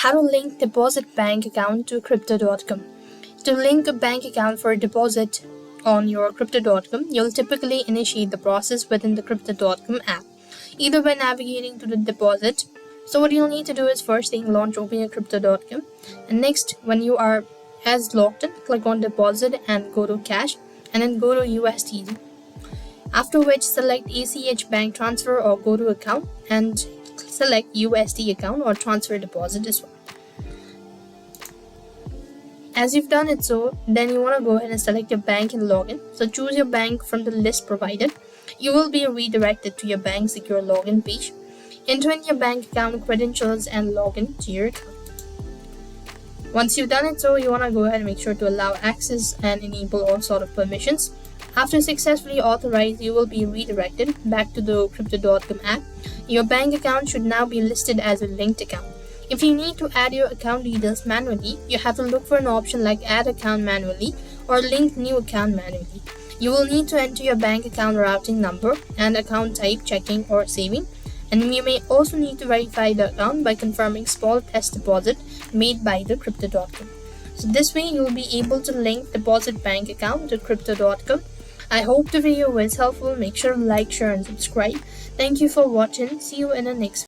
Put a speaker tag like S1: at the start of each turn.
S1: How to link deposit bank account to crypto.com. To link a bank account for a deposit on your crypto.com, you'll typically initiate the process within the crypto.com app, either by navigating to the deposit. So what you'll need to do is first thing, launch open your crypto.com, and next, when you are as logged in, click on deposit and go to cash, and then go to USDT. After which, select ACH bank transfer or go to account and select USD account or transfer deposit as well. As you've done it so, then you want to go ahead and select your bank and login. So choose your bank from the list provided. You will be redirected to your bank secure login page. Enter in your bank account credentials and login to your account. Once you've done it so, you want to go ahead and make sure to allow access and enable all sort of permissions. After successfully authorized, you will be redirected back to the crypto.com app. Your bank account should now be listed as a linked account. If you need to add your account details manually, you have to look for an option like add account manually or link new account manually. You will need to enter your bank account routing number and account type, checking or saving. And you may also need to verify the account by confirming small test deposit made by the crypto.com. So this way you will be able to link deposit bank account to crypto.com. I hope the video was helpful. Make sure to like, share and subscribe. Thank you for watching. See you in the next video.